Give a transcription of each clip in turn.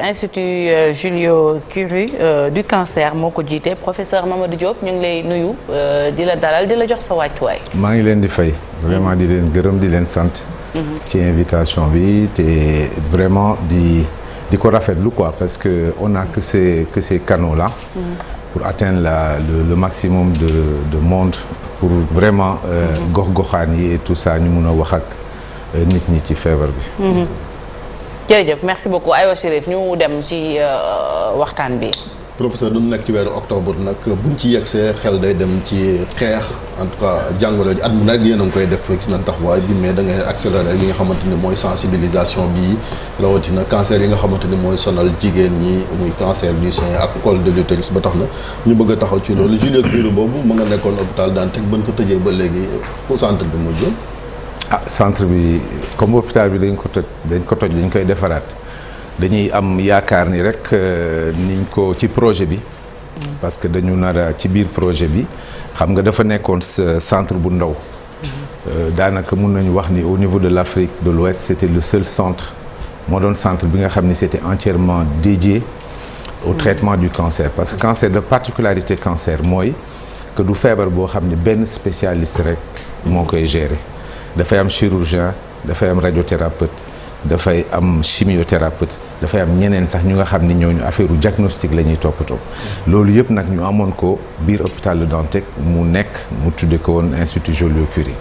Institut Julio Curie du cancer moo ko jiite professeur Mamadou Diop ñu ngi lay nuyu di la dalal di la jox sa wàccuwaay. maa ngi leen di fay vraiment di leen gërëm di leen sant. ci invitation bi te vraiment di ko rafetlu quoi parce que on a que ces canaux là. pour atteindre le maximum de monde pour vraiment gox-goxaan yi et tout ça ñu mun a wax ak nit ñi ci feebar bi. jërëjëf merci beaucoup aywa Chérif ñu dem ci waxtaan bi. professeur du nekk ci weeru octobre nag buñ ci yegsee xel day dem ci xeex en tout cas jàngoro ji at mu nekk yéen a ngi koy def gis nañ taxawaay bi mais da ngay accélérer li nga xamante ni mooy sensibilisation bi rawatina cancer yi nga xamante ni mooy sonal jigéen ñi muy cancer du sein ak col de l'utérus ba tax na ñu bëgg a taxaw ci loolu Julio Curie boobu mu nga nekkoon hôpital Dantec ba ñu ko tëjee ba léegi fu centre bi mujj. centre bi comme hôpital bi dañ ko toj dañ koy defaraat. dañuy am yaakaar ni rek niñ ko ci projet bi parce que dañu nar a ci biir projet bi xam nga dafa nekkoon centre bu ndaw daanaka mun nañu wax ni au niveau de l'Afrique de l'Ouest c'était le seul centre moo doon centre bi nga xam ni c'était entièrement dédié au traitement du cancer parce que cancer de particularité cancer mooy que du feebar boo xam ni benn spécialiste rek moo koy gérer dafay am chirurgien dafay am radiothérapeute dafay am chimiothérapeute dafay am ñeneen sax ñu nga xam ni ñooñu affaire u diagnostic la ñuy toppatoo loolu yëpp nag ñu amoon ko biir hôpital Le Dantec mu tudde ko woon Institut Julio Curie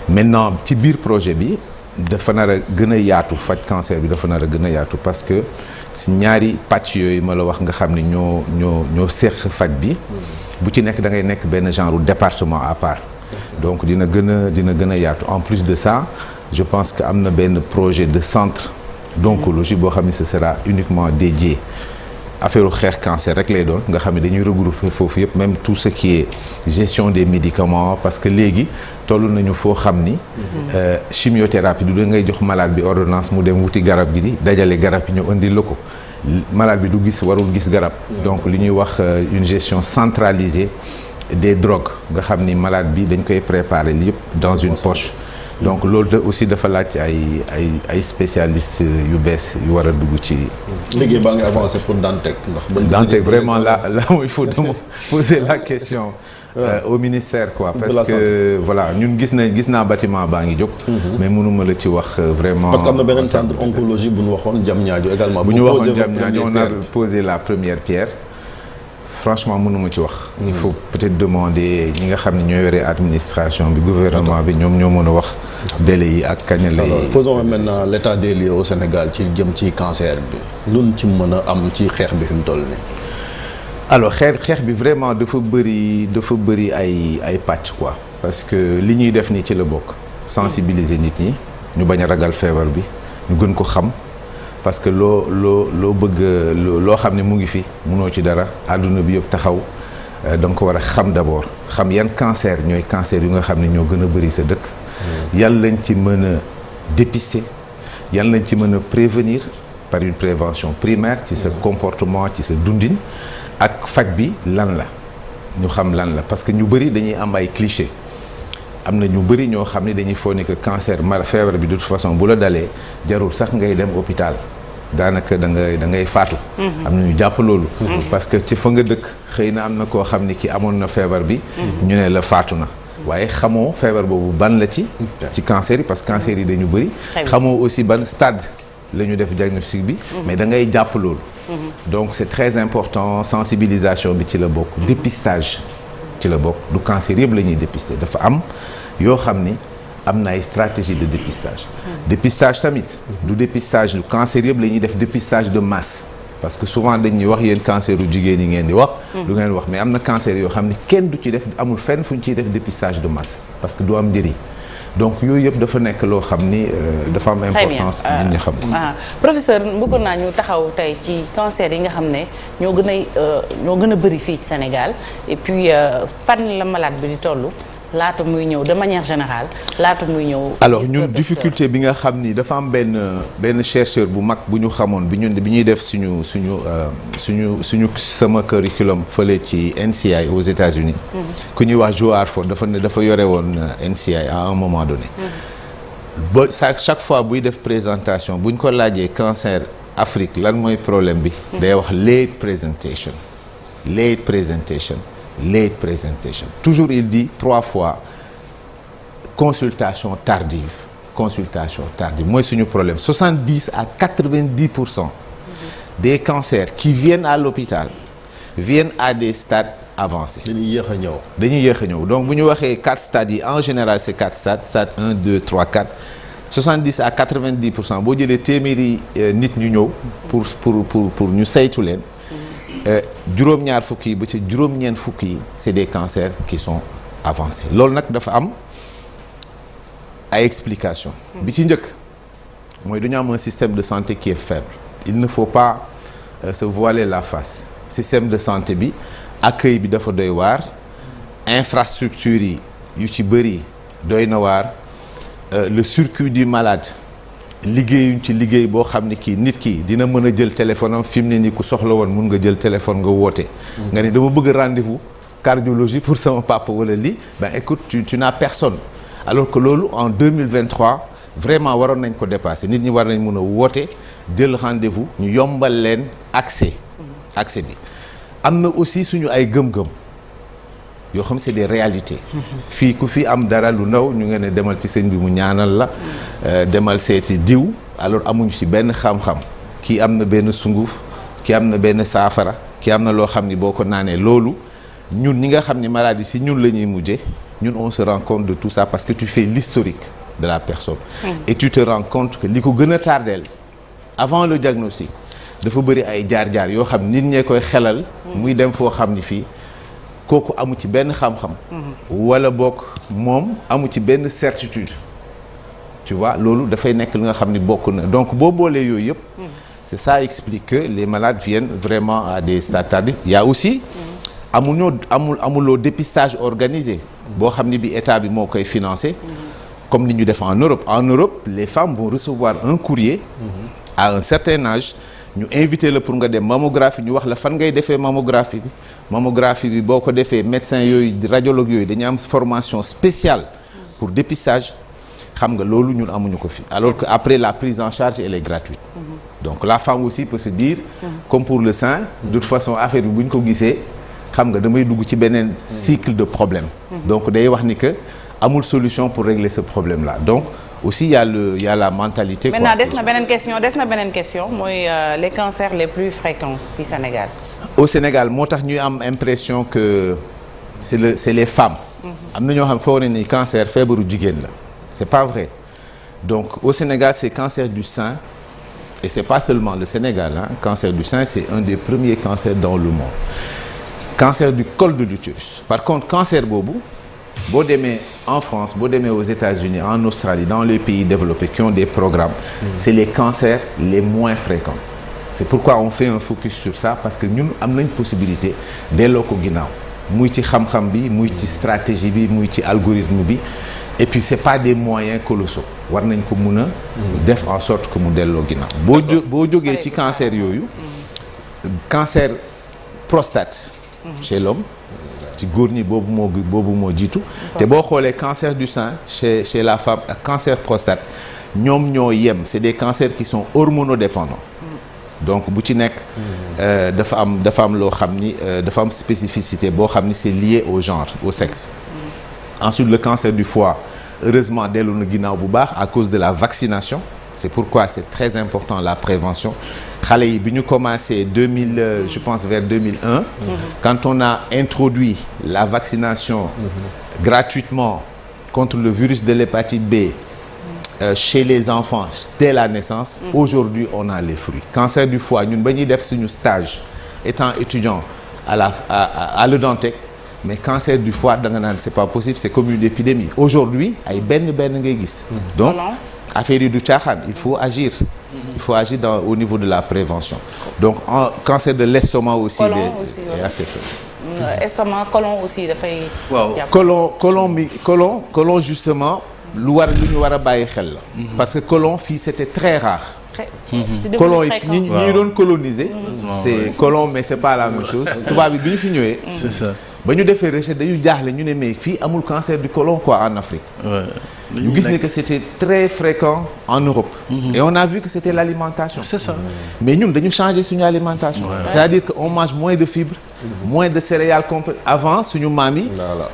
maintenant ci biir projet bi dafa nar a gën a yaatu faj cancer bi dafa nar a gën a yaatu parce que si ñaari pàcc yooyu ma la wax nga xam ni ñoo seq faj bi bu ci nekk da ngay nekk benn genre département à part donc dina gën a yaatu en plus de ça je pense que am na benn projet de centre d'oncologie boo xam ne ce sera uniquement dédié affaire xeex cancer rek lay doon nga xam ne dañuy regrouper foofu yëpp même tout ce qui est gestion des médicaments parce que léegi toll nañu foo xam ni chimiothérapie du da ngay jox malade bi ordonnance mu dem wuti garab gi di dajale garab yi ñëw indi la ko malade bi du warul gis garab donc li ñuy wax une gestion centralisée des drogues nga xam ni malade bi dañ koy préparer yëpp dans une poche donc loolu aussi dafa laaj ay spécialistes yu bees yu war a dugg ci. liggéey baa ngi avancé pour Dantec ndax. Dantec vraiment là il faut me poser la question. Au ministère quoi parce que voilà ñun gis naa bâtiment baa ngi jóg. mais mënuma la ci wax vraiment. parce que am na beneen centre oncologie bu ñu waxoon Diamniadio également. bu ñu waxoon Diamniadio on a posé la première pierre. franchement mënuma ci wax. il faut peut-être demander ñi nga xam ne ñoo yore administration bi gouvernement bi ñoom ñoo mën a wax délai yi ak kañ lay. alors faisons maintenant l'état des lieux au Sénégal ci jëm ci cancer bi luñ ci mën a am ci xeex bi fi mu toll nii. alors xeex bi vraiment dafa bëri ay pàcc quoi. parce que li ñuy def nii ci la bokk. sensibiliser nit ñi ñu bañ a ragal feebar bi ñu gën ko xam. parce que loo bëgg loo xam ne mu ngi fi munoo ci dara àdduna bi yëpp taxaw da nga ko war a xam d'abord xam yan cancer ñooy cancer yu nga xam ne ñoo gën a bëri sa dëkk yan lañ ci mën a dépister yan lañ ci mën a prévenir par une prévention primaire ci sa comportement ci sa dundin ak faj bi lan la ñu xam lan la parce que ñu bëri dañuy am ay clichés am na ñu bëri ñoo xam ne dañuy foog ni que cancer feebar bi de toute façon bu la dalee jarul sax ngay dem hôpital daanaka da ngay faatu. am na ñu jàpp loolu. parce que ci fa nga dëkk xëy na am na koo xam ni ki amoon na feebar bi. ñu ne la faatu na. waaye xamoo feebar boobu ban la ci cancer yi parce que cancer yi dañu bëri. xamoo aussi ban stade la ñu def diagnostic bi. mais da ngay jàpp loolu. donc c'est très important sensibilisation bi ci la bokk dépistage. ci la bokk du cancer yëpp la ñuy dépister dafa am yoo xam ni am na ay stratégie de dépistage. dépistage tamit du dépistage du cancer yëpp la ñuy def dépistage de masse parce que souvent dañuy wax yéen cancer u jigéen yi ngeen di wax. lu ngeen wax mais am na cancer yoo xam ni kenn du ci def amul fenn fu ñu ciy def dépistage de masse parce que du am njëriñ donc yooyu yëpp dafa nekk loo xam ni dafa am importance nit ñi xam. professeur bëggoon naa ñu taxaw tey ci cancer yi nga xam ne ñoo gën a bëri fii ci Sénégal et puis fan la malade bi di toll laata muy ñëw de manière générale laata muy ñëw. alors ñun difficulté bi nga xam ni dafa am benn chercheur bu mag bu ñu xamoon bi ñuy def sama curriculum fële ci NCI aux États-Unis ku ñuy wax Joe Harford dafa yore woon NCI à un moment donné. ba chaque fois buy def présentation buñ ko laajee cancer Afrique lan mooy problème bi. day wax late presentation. late presentation. late presentation toujours il dit 3 fois consultation tardive. consultation tardive mooy suñu problème 70 à 90% des cancers qui viennent à l'hôpital viennent à des stades avancés. dañuy yéex a ñëw. dañuy yéex a ñëw donc bu ñu waxee 4 stades yi en général c'est 4 stades stade 1 2 3 4 70 à 90% boo jëlee téeméeri nit ñu ñëw pour ñu saytu leen juróom-ñaar fukk yi ba ci juróom-ñeent fukk yi c'est des cancers qui sont avancés loolu nag dafa am ay explication bi ci njëkk mooy dañu am un système de santé qui est faible il ne faut pas se voiler la face système de santé bi accueil bi dafa doy waar infrastructure yi yu ci bëri doy na waar le circuit du malade liggéeyuñ ci liggéey boo xam ne kii nit ki dina mën a jël téléphone am fi mu ne nii ku soxla woon mun nga jël téléphone nga woote. nga ni dama bëgg rendez-vous cardiologie pour sama papa wala lii ben écoute tu n'as personne alors que loolu en 2023 vraiment waroon nañ ko dépasser nit ñi war nañ mën a woote jël rendez-vous ñu yombal leen accès bi am na aussi suñu ay gëm-gëm yoo xam c'est des réalités fii ku fi am dara lu ndaw ñu nga ne demal ci sëñ bi mu ñaanal la demal seeti diw alors amuñu ci benn xam-xam kii am na benn sunguf kii am na benn saafara kii am na loo xam ni boo ko naanee loolu ñun ñi nga xam ni maladie si ñun la ñuy mujje ñun on se rend compte de tout ça parce que tu fais l'historique de la personne et tu te rends compte que li ko gën a tardeel avant le diagnostic dafa bëri ay jaar-jaar yoo xam nit ñee koy xelal muy dem foo xam ni fii kooku amu ci benn xam-xam wala bokk moom amu ci benn certitude tu vois loolu dafay nekk li nga xam ni bokk na donc boo boolee yooyu yëpp c'est ça explique que les malades viennent vraiment à des stades tardifs il y a aussi amuloo dépistage organisé boo xam ni bi état bi moo koy financé comme ni ñu def en Europe les femmes vont recevoir un courrier à un certain âge ñu invité la pour nga dem mammographie ñu wax la fan ngay defee mammographie bi boo ko defee médecin yooyu radiologue yooyu dañu am formation spéciale pour dépistage xam nga loolu ñun amuñu ko fi alors que après la prise en charge elle est gratuite donc la femme aussi peut se dire comme pour le sein de toute façon affaire bi bu ñu ko gisee xam nga damay dugg ci beneen cycle de problème donc day wax ni que amul solution pour régler ce problème là donc aussi il y a la mentalité. Maintenant des na beneen question mooy les cancers les plus fréquents au Sénégal. Au Sénégal moo tax ñuy am impression que c'est les femmes. am na ñoo xam foo ne ni cancer feebaru jigéen la c'est pas vrai donc au Sénégal c'est cancer du sein et c'est pas seulement le Sénégal cancer du sein c'est un des premiers cancers dans le monde cancer du col de l'utérus par contre cancer boobu. boo demee en France boo demee aux États-Unis en Australie dans les pays développés qui ont des programmes c'est les cancers les moins fréquents c'est pourquoi on fait un focus sur ça parce que ñun am nañ possibilité delloo ko ginnaaw muy ci xam-xam bi muy ci stratégie bi muy ci algorithme bi et puis c'est pas des moyens colossaux war nañ ko mun a def en sorte que mu delloo ginnaaw boo jógee ci cancer yooyu cancer prostate chez l'homme ci góor ñi boobu moo jiitu te boo xoolee cancer du sein chez la femme ak cancer prostate ñoom ñoo yem c'est des cancers qui sont hormonodépendants donc bu ci nekk dafa am loo xam ni dafa am spécificité boo xam ni c'est lié au genre au sexe ensuite le cancer du foie heureusement dellu na ginnaaw bu baax à cause de la vaccination c'est pourquoi c'est très important la prévention xale yi bi ñu commencé je pense vers 2001 quand on a introduit la vaccination gratuitement contre le virus de l'hépatite B chez les enfants dès la naissance aujourd'hui on a les fruits cancer du foie ñun ba ñuy def suñu stage étant étudiant à Le Dantec mais cancer du foie da nga naan c'est pas possible c'est comme une épidémie aujourd'hui ay benn ngay gis donc affaire yi du caaxaan il faut agir au niveau de la prévention donc cancer de l'estomac aussi est assez faible estomac colon aussi dafay waaw colon justement lu ñu war a bàyyi xel la parce que colon fii c'était très rare colon yi ñi doon coloniser c'est colon mais c'est pas la même chose tubaab bi ñu fi ñëwee c'est ça ba ñu defee recherche dañu jaaxle ñu ne mais fii amul cancer du côlon quoi en Afrique. ñu gis ne que c'était très fréquent en Europe. Et on a vu que c'était l'alimentation. C'est ça. Mais ñun dañu changer suñu alimentation. C'est-à-dire que on mange moins de fibres, moins de céréales complètes. Avant suñu maam yi.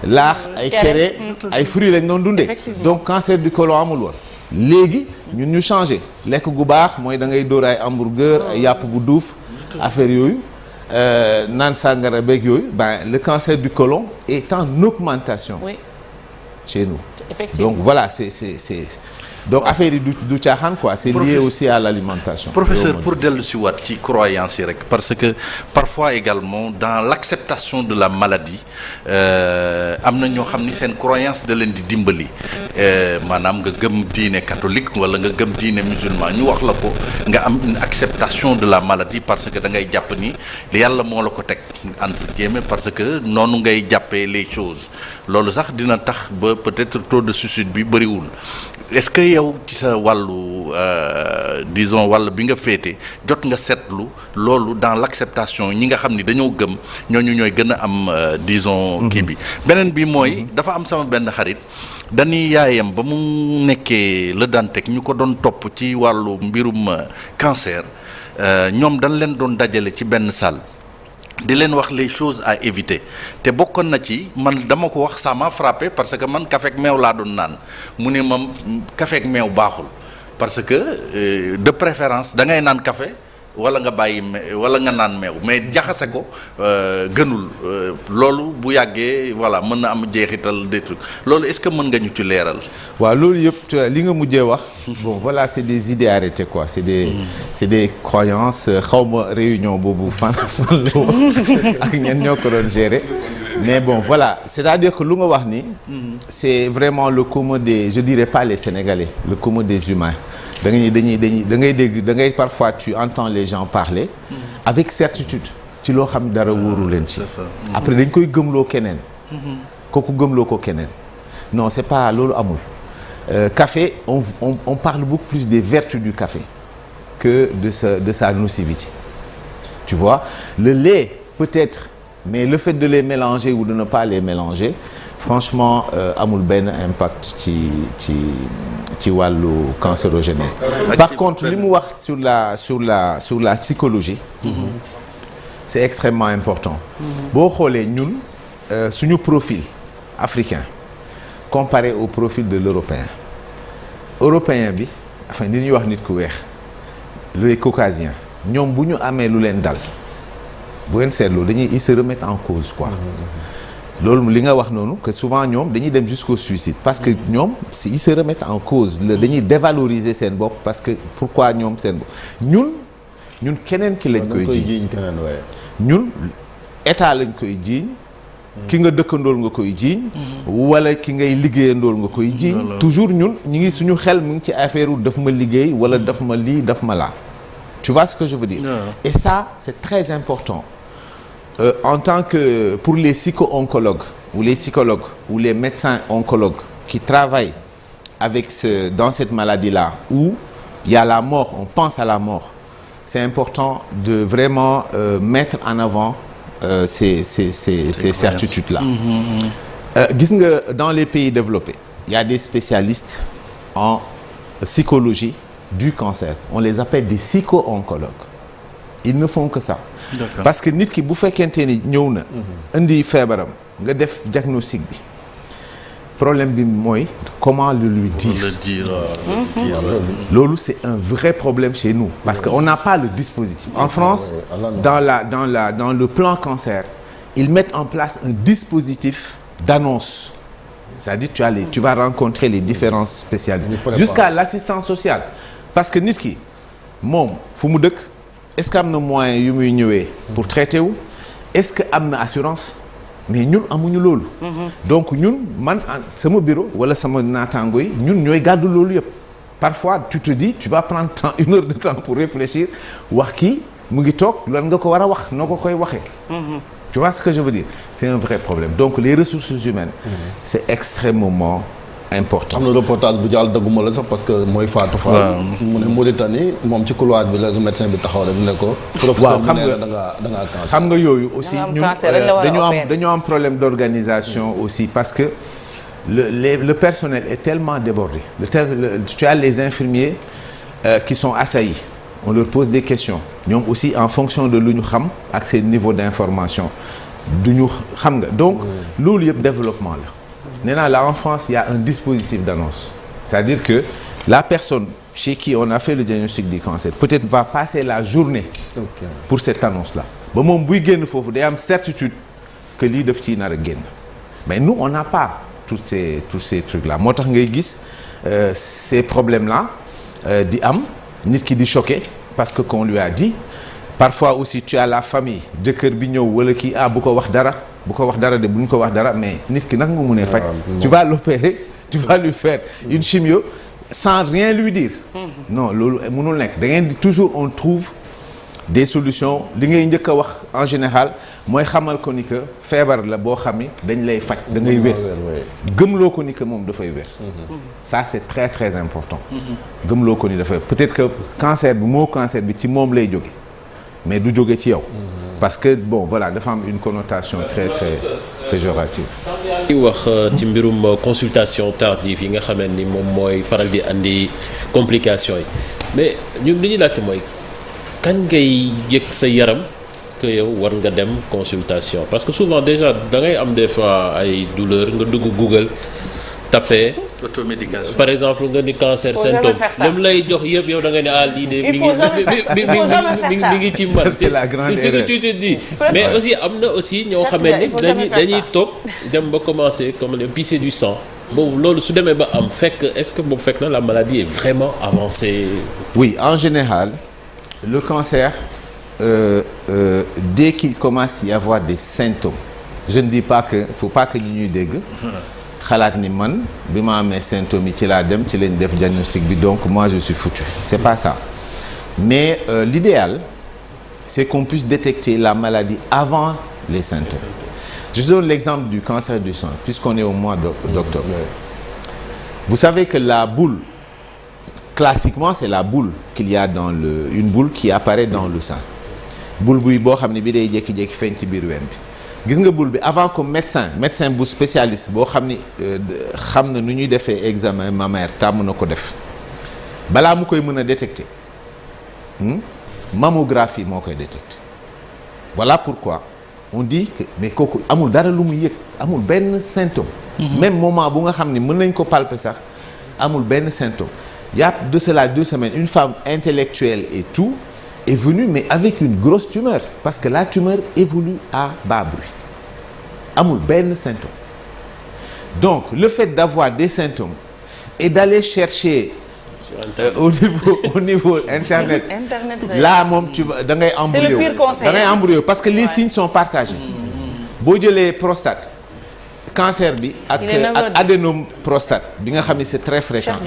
laax ay cere ay fruits lañ doon dundee. Donc cancer du côlon amul woon. léegi ñun ñu changer lekk gu baax mooy da ngay dóor ay hamburger ay yàpp bu duuf affaire yooyu. naan sàngara beeg yooyu le cancer du côlon est en augmentation chez nous. Effectivement. Donc voilà c'est donc affaire yi du caaxaan quoi c'est lié aussi à l'alimentation. Professeur pour dellu si waat ci croyance yi rek parce que parfois également dans l'acceptation de la maladie am na ñoo xam ni seen croyance da leen di dimbali maanaam nga gëm diine catholique wala nga gëm diine musulman ñu wax la ko nga am une acceptation de la maladie parce que da ngay jàpp ni yàlla moo la ko teg entre guillemets parce que noonu ngay jàppee les choses loolu sax dina tax ba peut-être taux de suicide bi bëriwul. Est-ce que yow ci sa wàllu disons wàll bi nga féete jot nga seetlu loolu dans l'acceptation ñi nga xam ni dañoo gëm ñooñu ñooy gën a am disons kii bi beneen bi mooy dafa am sama benn xarit dañuy yaayam ba mu nekkee la daan teg ñu ko doon topp ci wàllu mbirum cancer ñoom dañ leen doon dajale ci benn salle di leen wax les choses à éviter te bokkoon na ci man dama ko wax ça m'a frappé parce que man café ak meew laa doon naan mu ne ma café ak meew baaxul parce que de préférence da ngay naan café wala nga bàyyi wala nga naan meew mais jaxase ko gënul loolu bu yàggee voilà mën na am jeexital des trucs loolu est-ce que mën nga ñu ci leeral. waaw loolu yëpp li nga mujjee wax. bon voilà c'est des idées arrêtées quoi c'est des croyances xawma réunion boobu fan la ak ñenn ñoo ko doon gérer mais bon voilà c'est-à-dire que lu nga wax ni. c'est vraiment le commun des je dirais pas les Sénégalais le commun des humains. da ngay dégg da ngay parfois tu entends les gens parler avec certitude ci loo xam dara wóoru leen ci après dañ koy gëmloo keneen kooku gëmloo ko keneen non c'est pas loolu amul café on parle beaucoup plus des vertus du café que de sa nocivité tu vois le lait peut-être mais le fait de les mélanger ou de ne pas les mélanger franchement amul benn impact ci wàllu cancérogénèse. Par contre li mu wax sur la psychologie. C'est extrêmement important. boo xoolee ñun suñu profil africain comparé au profil de européen bi enfin li ñuy wax nit ku weex les caucasiens ñoom bu ñu amee lu leen dal bu ngeen seetloo ils se remettent en cause quoi. loolu li nga wax noonu que souvent ñoom dañuy dem jusqu'au suicide parce que ñoom ils se remettent en cause dañuy dévaloriser seen bopp parce que pourquoi ñoom seen bopp ñun keneen ki lañ koy jiiñ ñun état lañ koy jiiñ ki nga dëkkandool nga koy jiiñ wala ki ngay liggéeyandool nga koy jiiñ toujours ñun ñu ngi suñu xel mu ngi ci affaire u daf ma liggéey wala daf ma lii daf ma laa tu vois ce que je veux dire et ça c'est très important. En tant que pour les psycho-oncologues ou les psychologues ou les médecins oncologues qui travaillent avec dans cette maladie-là où il y a la mort, on pense à la mort, c'est important de vraiment mettre en avant ces certitudes-là. Gis nga dans les pays développés, il y a des spécialistes en psychologie du cancer. On les appelle des psycho-oncologues. Ils ne font que ça. D'accord. Parce que nit ki bu fekkente ni ñëw na indi feebaram nga def diagnostic bi problème bi mooy comment le lui dire. Loolu c'est un vrai problème chez nous parce que on n'a pas le dispositif. En France dans le plan cancer ils mettent en place un dispositif d'annonce. C'est-à-dire tu vas rencontrer les différents spécialistes jusqu'à l'assistance sociale parce que nit ki moom fu mu dëkk est-ce que am na moyen yu muy ñëwee pour traiter wu est-ce que am na assurance mais ñun amuñu loolu donc ñun man sama bureau wala sama naataango yi ñun ñooy gàddu loolu yëpp parfois tu te dis tu vas prendre une heure de temps pour réfléchir wax kii mu ngi toog lan nga ko war a wax noo ko koy waxee tu vois ce que je veux dire c'est un vrai problème donc les ressources humaines c'est extrêmement important. am na reportage bu jàll dëgguma la sax parce que mooy Fatou Fall. mu ne Mauritanie moom ci couloir bi la médecin bi taxaw rek ne ko. professeur bi nee na da ngaa cancer. xam nga yooyu aussi ñun dañoo am problème d'organisation aussi parce que le personnel est tellement débordé. Tu as les infirmiers qui sont assaillis. On leur pose des questions ñoom aussi en fonction de lu ñu xam ak seen niveau d'information du ñu xam nga donc loolu yëpp développement la nee naa la en France il y a un dispositif d'annonce c'est-à-dire que la personne chez qui on a fait le diagnostic du cancer peut-être va passer la journée pour cette annonce-là ba moom buy génn foofu day am certitude que lii daf ciy nar a génn mais nous on n'a pas tous ces trucs-là moo tax ngay gis ces problèmes-là di am nit ki di choqué parce que qu'on lui a dit parfois aussi tu as la famille jëkkër bi ñëw wala kii bu ko wax dara de bu ñu ko wax dara mais nit ki nag nga mënee faj tu vas l'opérer tu vas lui faire une chimio sans rien lui dire non loolu mënul nekk da ngeen di toujours on trouve des solutions li ngay njëkk a wax en général mooy xamal ko ni que feebar la boo xam ni dañ lay faj da ngay wér gëmloo ko ni que moom dafay wér ça c'est très très important gëmloo ko ni dafay peut-être que cancer bi ci moom lay jóge mais du jóge ci yow parce que bon voilà dafa am une connotation très très péjorative di wax ci mbirum consultation tardive yi nga xamante ni moom mooy faral di andi complications yi mais ñun li ñuy laajte mooy kañ ngay yëg sa yaram que yow war nga dem consultation parce que souvent déjà da ngay am des fois ay douleurs nga dugg Google tapé automédication par exemple nga ni cancer symptôme même lay jox yëpp yow da ngay ne lii de mi ngi ci man c'est la grande erreur tu te dis mais aussi am na aussi ñoo xamante ni dañuy toog dem ba commencer comme le pisser du sang boobu loolu su demee ba am fekk est-ce que boobu fekk na la maladie est vraiment avancée. Oui, en général le cancer dès qu'il commence à y avoir des symptômes je ne dis pas que faut pas que ñu ñuy dégg xalaat ni man bi ma amee symptômes yi ci laa dem ci lañ def diagnostic bi donc moi je suis foutu c'est pas ça mais l'idéal c'est qu'on puisse détecter la maladie avant les symptômes. Je donne l'exemple du cancer du sang puisqu'on est au mois d'octobre. Vous savez que la boule classiquement c'est la boule qu'il y a dans une boule qui apparaît dans le sang boule buy boo xam ne bi day jékki-jékki feeñ ci biir ween bi gis nga boule bi avant que médecin bu spécialiste boo xam ni xam na nu ñuy defee examen mammaire tàmm na ko def balaa mu koy mën a détecter mammographie moo koy détecter voilà pourquoi on dit que mais kooku amul dara lu mu yëg amul benn symptôme même moment bu nga xam ni mën nañ ko palper sax amul benn symptôme il y a de cela 2 semaines une femme intellectuelle et tout est venue mais avec une grosse tumeur parce que la tumeur évolue à bas bruit amul benn symptôme donc le fait d'avoir des symptômes et d'aller chercher au niveau internet là moom tu da ngay embrouillé da ngay embrouillé parce que les signes sont partagés boo jëlee prostate cancer bi ak adénome prostate bi nga xam ne c'est très fréquent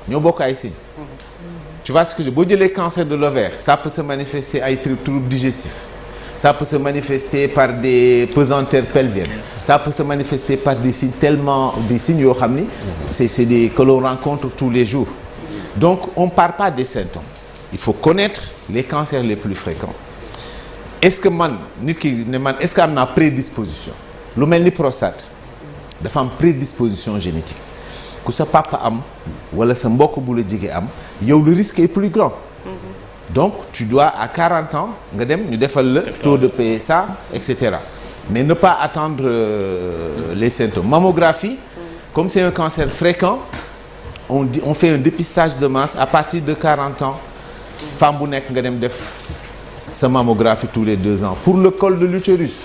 ñoo bokk ay signes tu vois ce que boo jëlee cancer de l'ovaire ça peut se manifester ay troubles digestifs ça peut se manifester par des pesanteurs pelviennes ça peut se manifester par des signes yoo xam ni c'est des que l'on rencontre tous les jours donc on part pas des symptômes il faut connaître les cancers les plus fréquents est-ce que man nit ki ne man est-ce que am naa prédisposition lu mel ni prostate dafa am prédisposition génétique ku sa papa am wala sa mbokk bu la jege am yow le risque est plus grand donc tu dois à 40 ans nga dem ñu defal la taux de PSA etc mais ne pas attendre les symptômes mammographie comme c'est un cancer fréquent on fait un dépistage de masse à partir de 40 ans femme bu nekk nga dem def sa mammographie tous les 2 ans pour le col de l'utérus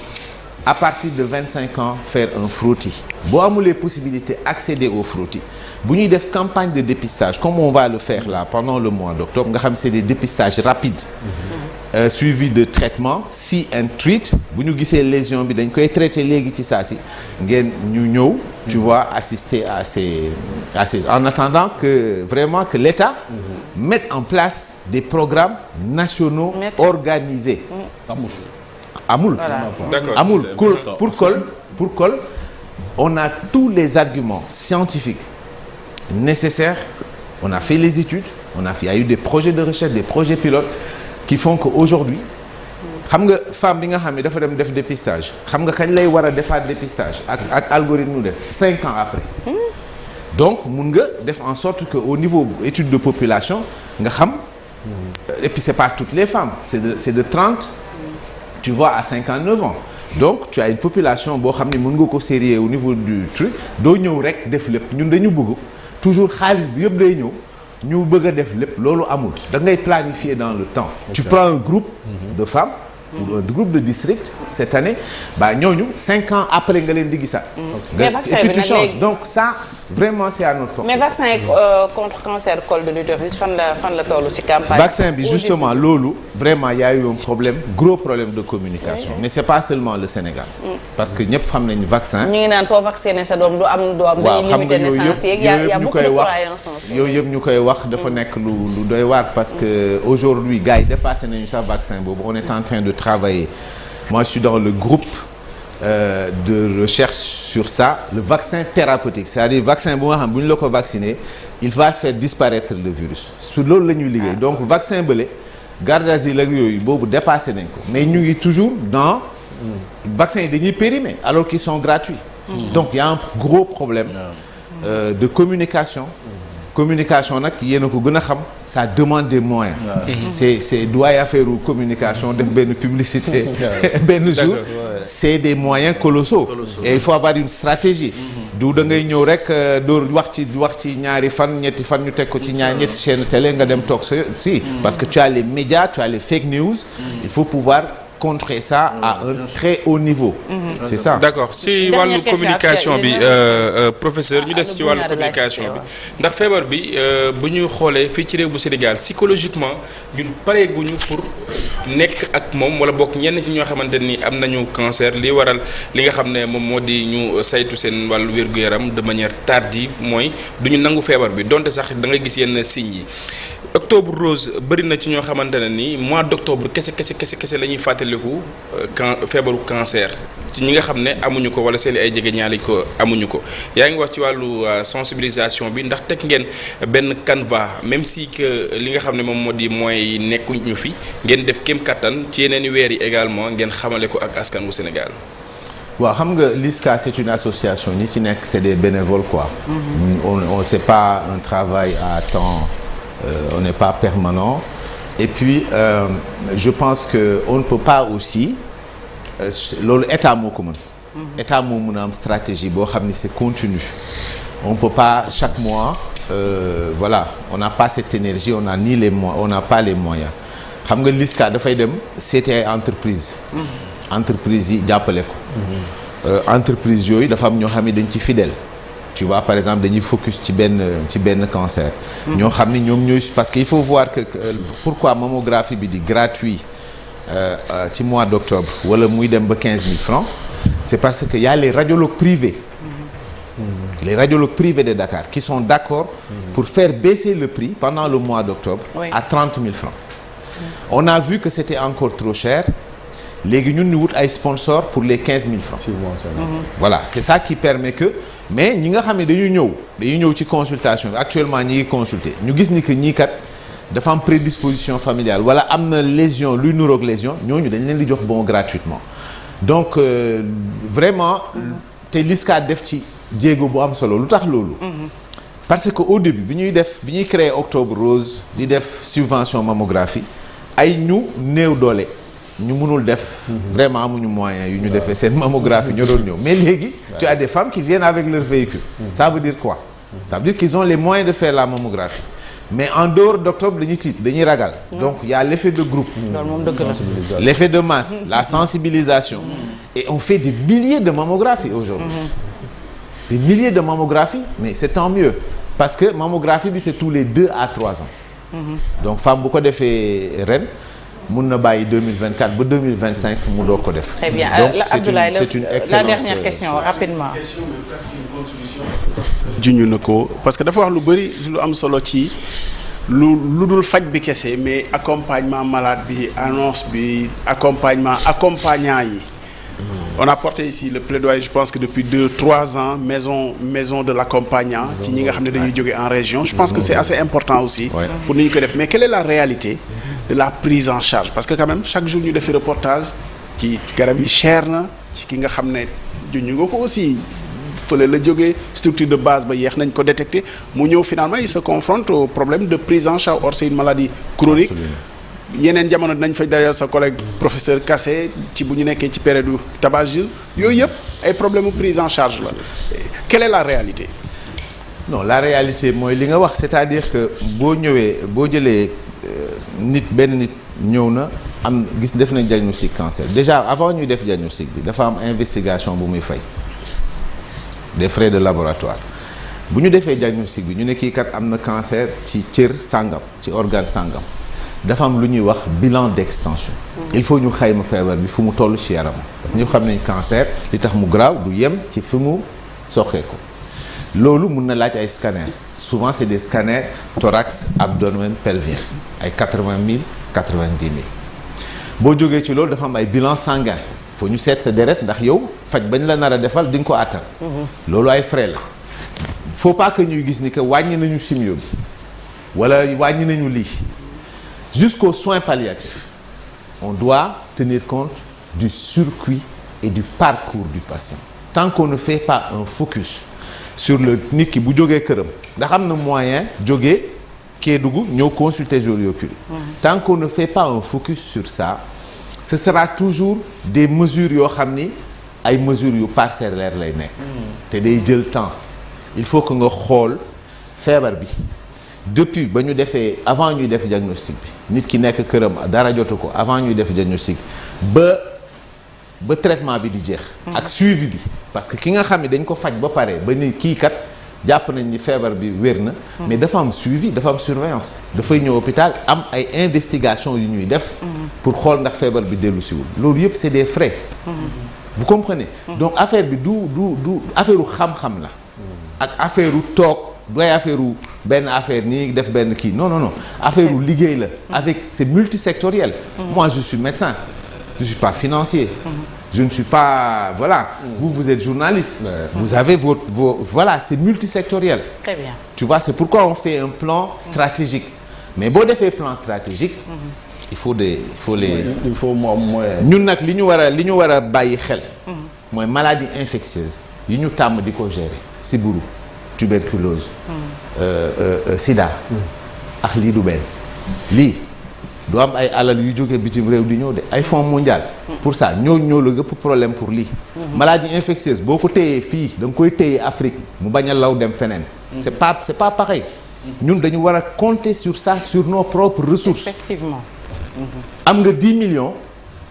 à partir de 25 ans faire un frottis boo amulee possibilité accéder au frottis bu ñuy def campagne de dépistage comme on va le faire là pendant le mois d'octobre nga xam c'est des dépistages rapides suivi de traitement see and treat bu ñu gisee lésion bi dañ koy traiter léegi ci saa si ngeen ñu ñëw tu vois assister à ces en attendant que vraiment que l'État mette en place des programmes nationaux organisés amul pour col on a tous les arguments scientifiques nécessaires, on a fait les études, il y a eu des projets de recherche, des projets pilotes qui font qu'aujourd'hui xam nga femme bi nga xam ne dafa dem def dépistage xam nga kañ lay war a defaat dépistage ak algorithme mu def 5 ans après donc mun nga def en sorte que au niveau étude de population nga xam et puis c'est pas toutes les femmes c'est de 30 tu vois à 59 ans donc tu as une population boo xam ne mën nga ko serrer au niveau du truc doo ñëw rek def lépp ñun dañu bëgg toujours xaalis bi yëpp day ñëw ñu bëgg a def lépp loolu amul da ngay planifier dans le temps. Tu prends un groupe de femmes. Pour un groupe de district cette année bah ñooñu 5 ans après nga leen di gisaat. mais vaccin et puis bi tu nag changes donc ça vraiment c'est à notre portée. mais vaccin contre cancer col de l'utérus fan la tollu ci campagne. vaccin bi justement loolu vraiment y a eu un problème gros problème de communication. mais c'est pas seulement le Sénégal. parce que ñëpp xam nañu vaccin. ñu ngi naan soo vacciné sa doom du am doom. dañuy limiter naissance yeeg y a beaucoup de croyances. yooyu yëpp ñu koy wax dafa nekk lu doy waar parce que aujourd'hui gars yi dépassé nañu sax vaccin boobu on est en train de travailler. Moi, je suis dans le groupe de recherche sur ça, le vaccin thérapeutique. C'est-à-dire vaccin bu nga xam bu ñu la ko vacciner, il va faire disparaître le virus. Su loolu la ñuy liggéey. Donc vaccin bële Gardasil ak yooyu boobu dépassé nañ ko. Mais ñu ngi toujours dans vaccin yi dañuy périmer alors qu'ils sont gratuits. Donc il y a un gros problème de communication. Communication nag yéen a ko gën a xam ça demande des moyens. c'est doy affaire communication def benn publicité benn jour c'est des moyens colossaux et il faut avoir une stratégie du da ngay ñëw rek door wax ci ñaari fan ñetti fan ñu teg ko ci ñetti chaîne télé nga dem toog si parce que tu as les médias tu as les fake news il faut pouvoir contrer ça à un très haut niveau. C'est ça. D'accord si wàllu communication bi professeur ñu des ci wàllu communication bi ndax feebar bi bu ñu xoolee fii ci réew bu Sénégal psychologiquement ñun pareeguñu pour nekk ak moom wala bokk ñenn ci ñoo xamante ni am nañu cancer li waral li nga xam ne moom moo di ñu saytu seen wàllu wér-gu-yaram de manière tardive mooy du ñu nangu feebar bi donte sax da ngay gis yenn signes yi. Octobre rose bëri na ci ñoo xamante ne ni mois d'octobre kese la ñuy fàttaliku feebaru cancer ci ñi nga xam ne amuñu ko wala seen ay jegeñaale ko amuñu ko yaa ngi wax ci wàllu sensibilisation bi ndax teg ngeen benn canevas même si que li nga xam ne moom moo di mooy nekkuñu fi ngeen def kéem kattan ci yeneen weer yi également ngeen xamale ko ak askan wu Sénégal. waaw xam nga LISCA c'est une association ñi ci nekk c'est des bénévoles quoi. on c'est pas un travail à temps. On n'est pas permanent et puis je pense que on ne peut pas aussi loolu état moo ko mën. état moo mën a am stratégie boo xam ni c'est continu. On peut pas chaque mois voilà on n'a pas cette énergie on n'a ni les moyens on n'a pas les moyens xam nga LISCA dafay dem seeti ay entreprise yi jàppale ko. entreprise yooyu dafa am ñoo xam ne dañ ci fidèle. Tu vois par exemple dañuy focus ci benn cancer. ñoo xam ni ñoom ñooy parce que il faut voir que pourquoi mammographie bi di gratuit ci mois d'octobre wala muy dem ba 15 000 francs c'est parce que y a les radiologues privés. Les radiologues privés de Dakar qui sont d'accord pour faire baisser le prix pendant le mois d'octobre à 30 000 francs. On a vu que c'était encore trop cher. léegi ñun ñu wut ay sponsors pour les 15 000 francs. Voilà c'est ça qui permet que mais ñi nga xam ne dañuy ñëw ci consultation bi actuellement ñi ngi consulter ñu gis ni que ñii kat dafa am prédisposition familiale wala am na lésion luy nuroog lésion ñooñu dañ leen di jox bon gratuitement donc vraiment te LISCA def ci jéego bu am solo lu tax loolu. parce que au début bi ñuy créer Octobre Rose di def subvention mammographie ay ñu néew doole. ñu mënul def vraiment amuñu moyen yu ñu defee seen mammographie ñoo doon ñëw mais léegi tu as des femmes qui viennent avec leur véhicule ça veut dire quoi ça veut dire qu'ils ont les moyens de faire la mammographie mais en dehors d'octobre dañuy tiit dañuy ragal donc il y a l'effet de groupe l'effet de masse la sensibilisation et on fait des milliers de mammographies aujourd'hui des milliers de mammographies mais c'est tant mieux parce que mammographie bi c'est tous les 2 à 3 ans donc femme bu ko defee ren mun na bàyyi 2024 ba 2025 mu doog ko def. Très bien Abdoulaye la dernière question rapidement. juñu na ko parce que dafa wax lu bari lu am solo ci lu dul faj bi kese mais accompagnement malade bi annonce bi accompagnement accompagnant yi On a porté ici le plaidoyer, je pense que depuis 2-3 ans, maison de l'accompagnant ci ñi nga xam ne dañuy jóge en région. Je pense que c'est assez important aussi pour ni ñu ko def. Mais quelle est la réalité de la prise en charge? Parce que quand même chaque jour ñu defi reportage ci garab yi cher na ci ki nga xam ne juñu nga ko aussi fële la jógee structure de base ba yeex nañ ko détecter mu ñëw finalement il se confronte au problème de prise en charge. Or c'est une maladie chronique. Yeneen jamono dinañ fay d'ailleurs sa collègue professeur Kassé ci bu ñu nekkee ci période du tabagisme yooyu yëpp ay problème prise en charge la. Quelle est la réalité? Non, la réalité mooy li nga wax, c'est-à-dire que boo jëlee benn nit ñëw na am gis def nañ diagnostic cancer déjà avant ñuy def diagnostic bi dafa am investigation bu muy fay des frais de laboratoire. Bu ñu defee diagnostic bi ñu ne kii kat am na cancer ci cër sàngam ci organe sàngam dafa am lu ñuy wax bilan d'extension. Il faut ñu xayma feebar bi fu mu toll ci yaram parce que ñu xam nañ cancer li tax mu graaw du yem ci fi mu soxee ko loolu mun na laaj ay scanner souvent c'est des scanners thorax abdomen pelvien ay 80 000 90 000 boo jógee ci loolu dafa am ay bilan sanguin faut ñu seet sa deret ndax yow faj bañ la nar a defal di nga ko àttan. loolu ay frais la. Faut pas que ñuy gis ni que wàññi nañu chimio bi wala wàññi nañu lii jusqu'aux soins palliatifs on doit tenir compte du circuit et du parcours du patient. Tant qu'on ne fait pas un focus sur le nit ki bu jógee këram ndax am na moyen jógee Kédougou ñëw consulter Joliot-Curie. Tant qu'on ne fait pas un focus sur ça ce sera toujours des mesures yoo xam ni ay mesures yu parcellaires lay nekk. te day jël temps. Il faut que nga xool feebar bi depuis ba ñu defee avant ñuy def diagnostic bi nit ki nekk këram dara jotu ko avant ñuy def diagnostic ba traitement bi di jeex. ak suivi bi parce que ki nga xam ne dañ ko faj ba pare ba ni kii kat jàpp nañ ni feebar bi wér na. mais dafa am suivi dafa am surveillance. dafay ñëw hôpital am ay investigation yu ñuy def. pour xool ndax feebar bi dellu siwul loolu yëpp c'est des frais. Vous comprenez. Donc affaire bi du affaire u xam-xam la. ak affaire u toog doy affaire u benn affaire nii def benn kii non affaire u liggéey la. avec c'est multisectoriel. Moi je suis médecin je suis pas financier. Je ne suis pas voilà. Vous êtes journaliste. Vous avez vos voilà c'est multisectoriel. Très bien. Tu vois c'est pourquoi on fait un plan stratégique mais boo defee plan stratégique. il faut moyen. ñun nag li ñu war a bàyyi xel. mooy maladie infectieuse yi ñu tàmm di ko gérer sibiru tuberculose sida ak lii du benn lii du am ay alal yu jóge bitim réew di ñëw de ay fonds mondial pour ça ñoo la gëpp problème pour lii maladie infectieuse boo ko téyee fii da nga koy téyee Afrique mu bañ a law dem feneen c'est pas pareil ñun dañu war a compter sur ça sur nos propres ressources. Effectivement. am nga 10 millions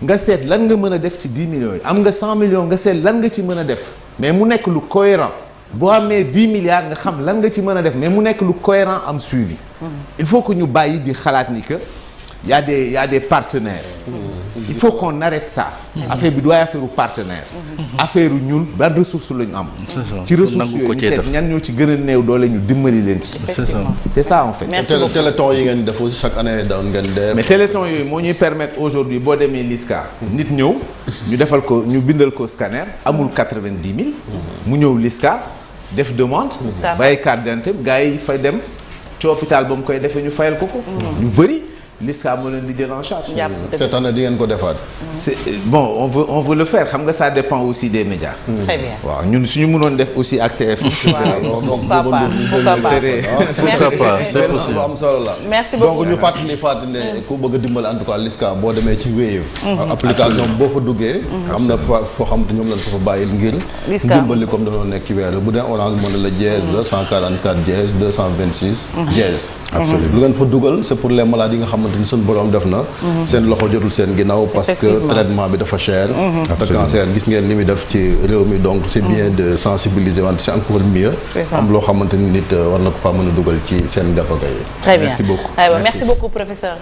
nga seet lan nga mën a def ci 10 millions yi am nga 100 millions nga seet lan nga ci mën a def mais mu nekk lu cohérent boo amee 10 milliards nga xam lan nga ci mën a def mais mu nekk lu cohérent am suivi. Il faut que ñu bàyyi di xalaat ni que y a des partenaires. Il faut qu'on arrête ça. affaire bi doy affaire u partenaire. affaire u ñun ban ressource la ñu am. ci ressources yooyu ñu seet ñan ñoo ci gën a néew doole ñu dimbali leen ci. c'est ça en fait. téléthon yi ngeen def aussi chaque année da ngeen def. mais téléthon yooyu moo ñuy permettre aujourd'hui boo demee LISCA. nit ñëw ñu defal ko ñu bindal ko scanner amul 90 000. mu ñëw LISCA def demande. bàyyi carte d'identité gars yi fay dem ci hôpital ba mu koy defee ñu fayal ko ko. ñu bëri. LISCA moo leen di jël en charge. cette année di ngeen ko defaat. c'est bon on veut le faire xam nga ça dépend aussi des médias. Très bien. waaw ñun suñu mënoon def aussi ak TFM. pourquoi pas c'est possible am solo la. merci beaucoup donc ñu fàttali ne ku bëgg a dimbali en tout cas LISCA boo demee ci Wave. application boo fa duggee. am na foo xam te ñoom lañ ko fa bàyyil ngir. dimbali comme dañoo nekk ci weer bu dee Orange mën na la dièse la 144 dièse 226. dièse. absolument lu ngeen fa dugal c'est pour les maladies yi nga xam ni suñu borom def na seen loxo jotul seen ginnaaw parce que traitement bi dafa cher te cancer gis ngeen li muy def ci réew mi donc c'est bien de sensibiliser wante c'est encore mieux am loo xamante ni nit war na ko faa mën a dugal ci seen gafaka yi. Très bien merci beaucoup. aywa merci beaucoup professeur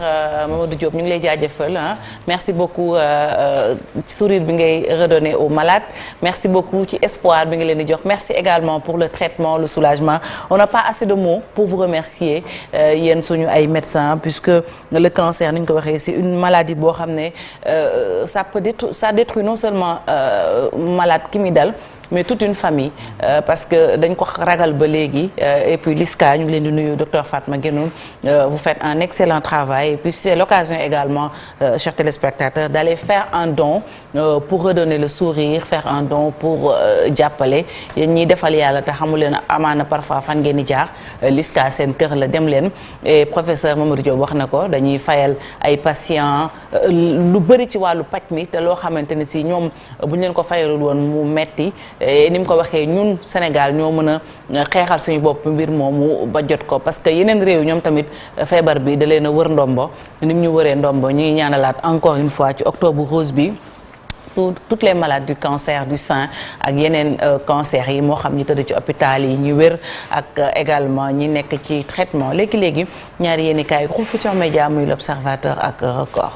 Mamadou Diop ñu ngi lay jaajëfal merci beaucoup sourire bi ngay redonner aux malades merci beaucoup ci espoir bi nga leen di jox merci également pour le traitement le soulagement on n'a pas assez de mots pour vous remercier yéen suñu ay médecins puisque le cancer ni ñu ko waxee c'est une maladie boo xam ne ça détruit non seulement malade ki muy dal mais toute une famille parce que dañ ko ragal ba léegi et puis LISCA ñu ngi leen di nuyu docteur Fatma Guenoune vous faites un excellent travail et puis c'est l'occasion également chers téléspectateurs d'aller faire un don pour redonner le sourire faire un don pour jàppale yéen ñiy defal yàlla te xamu leen amaana parfois fan ngeen di jaar LISCA seen kër la dem leen et professeur Mamadou Diop wax na ko dañuy fayal ay patients lu bëri ci wàllu paj mi te loo xamante ne si ñoom bu ñu leen ko fayalul woon mu metti ni mu ko waxee ñun Sénégal ñoo mën a xeexal suñu bopp mbir moomu ba jot ko parce que yeneen réew ñoom tamit feebar bi da leen a wër ndombo ni mu ñu wëree ndombo ñu ngi ñaanalaat encore une fois ci octobre rose bi toutes les malades du cancer du sein ak yeneen cancer yi moo xam ñu tëdd ci hôpital yi ñu wér ak également ñi nekk ci traitement léegi-léegi ñaari yéenekaay Groupe Futurs Médias muy l'Observateur ak Record